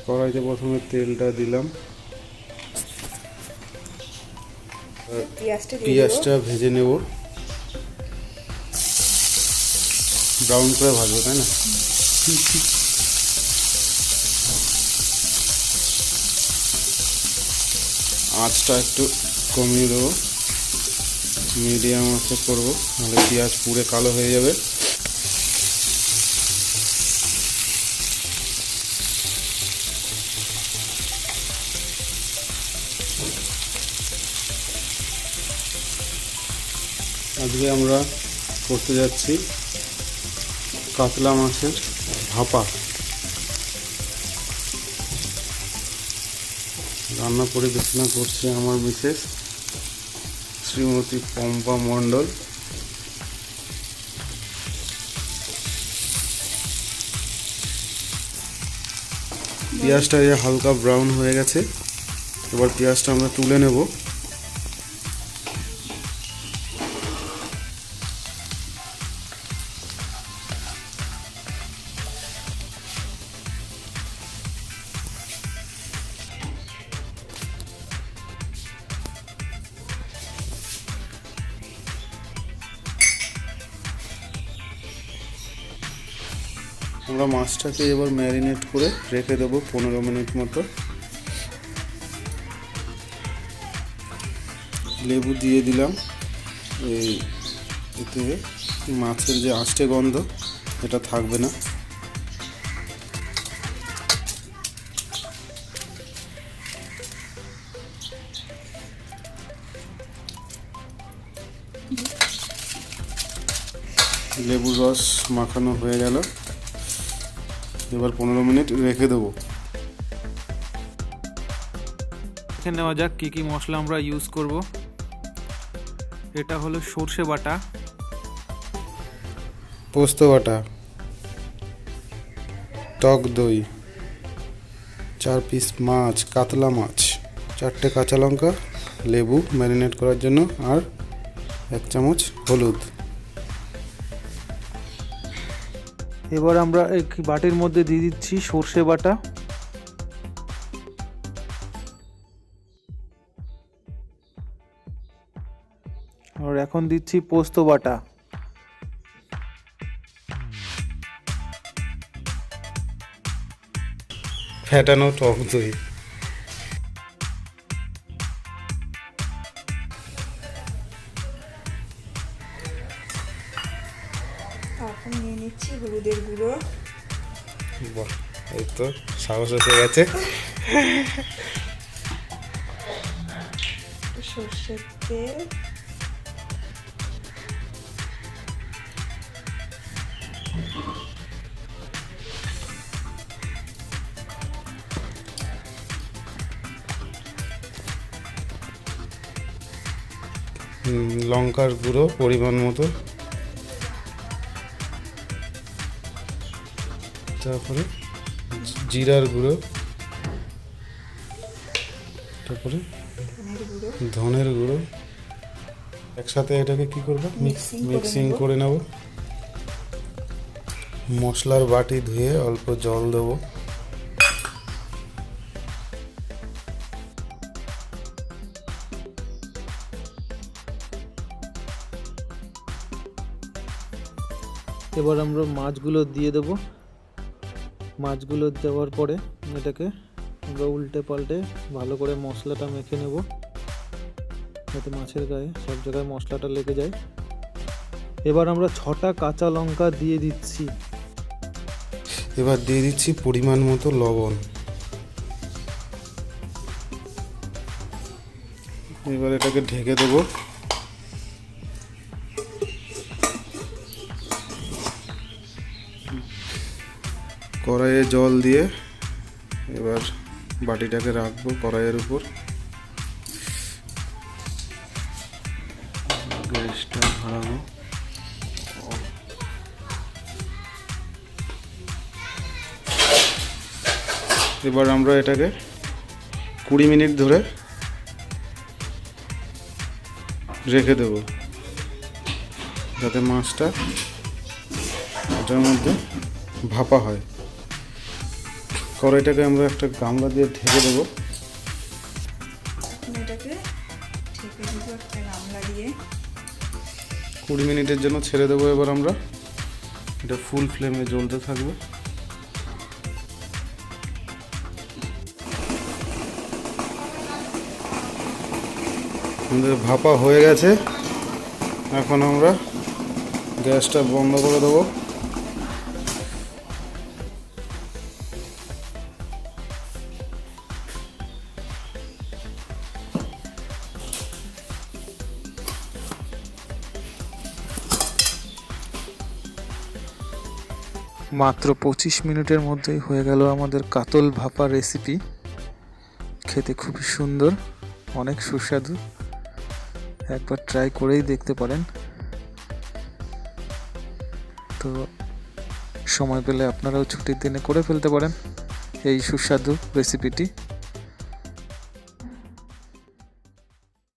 কড়াইতে প্রথমে তেলটা দিলাম, পেঁয়াজটা ভেজে নেব, ব্রাউন করে ভাজবো, তাই না? আঁচটা একটু কমিয়ে দেবো, মিডিয়াম আঁচে করবো, নাহলে পেঁয়াজ পুড়ে কালো হয়ে যাবে। আজকে আমরা করতে যাচ্ছি কাতলা মাছের ভাপা। রান্না পরিবেশনা করছে আমার মিসেস শ্রীমতী পম্পা মণ্ডল। পেঁয়াজটা হালকা ব্রাউন হয়ে গেছে, এবার পেঁয়াজটা আমরা তুলে নেব। আমরা মাছটাকে এবার ম্যারিনেট করে রেখে দেবো 15 মিনিট মতো। লেবু দিয়ে দিলাম, এতে মাছের যে আষ্টে গন্ধ এটা থাকবে না। লেবুর রস মাখানো হয়ে গেল, এবার 15 মিনিট রেখে দেবো। দেখে নেওয়া যাক কী কী মশলা আমরা ইউজ করব। এটা হলো সর্ষে বাটা, পোস্ত বাটা, টক দই, 4 পিস মাছ, কাতলা মাছ, 4টে কাঁচা লঙ্কা, লেবু ম্যারিনেট করার জন্য, আর 1 চামচ হলুদ। এবার আমরা এই বাটির মধ্যে দিয়ে দিচ্ছি সর্ষে বাটা, আর এখন দিচ্ছি পোস্ত বাটা, ফ্যাটানো টক দই, এখন নিয়ে নিচ্ছি হলুদের গুঁড়ো। বাহ, এই তো সাহস এসে গেছে। সর্ষের তেল, লঙ্কার গুঁড়ো পরিমাণ মতো, তারপরে জিরার গুঁড়ো, তারপরে ধনের গুঁড়ো। একসাথে এটাকে কি করবো, মিক্সিং করে নেব। মশলার বাটি ধুয়ে অল্প জল দেবো। এবার আমরা মাছগুলো দিয়ে দেব। মাছগুলো দেওয়ার পরে এটাকে আমরা উল্টে পাল্টে ভালো করে মশলাটা মেখে নেব, যাতে মাছের গায়ে সব জায়গায় মশলাটা লেগে যায়। এবার আমরা 6টা কাঁচা লঙ্কা দিয়ে দিচ্ছি। এবার দিয়ে দিচ্ছি পরিমাণ মতো লবণ। এবার এটাকে ঢেকে দেবো। কড়াইয়ে জল দিয়ে এবার বাটিটাকে রাখবো কড়াইয়ের উপর। গ্যাসটা ধরাবো। এবার আমরা এটাকে 20 মিনিট ধরে রেখে দেব, যাতে মাছটা এটার মধ্যে ভাপা হয়। কড়াইটাকে আমরা একটা গামলা দিয়ে ঢেকে দেবো। এখন এটাকে ঢেকে দেবো একটা গামলা দিয়ে। 20 মিনিটের জন্য ছেড়ে দেবো। এবার আমরা এটা ফুল ফ্লেমে জ্বলতে থাকবে। আমাদের ভাপা হয়ে গেছে। এখন আমরা গ্যাসটা বন্ধ করে দেবো। মাত্র 25 মিনিটের মধ্যেই হয়ে গেল আমাদের কাতল ভাপা রেসিপি। খেতে খুবই সুন্দর, অনেক সুস্বাদু। একবার ট্রাই করেই দেখতে পারেন। তো সময় পেলে আপনারাও ছুটির দিনে করে ফেলতে পারেন এই সুস্বাদু রেসিপিটি।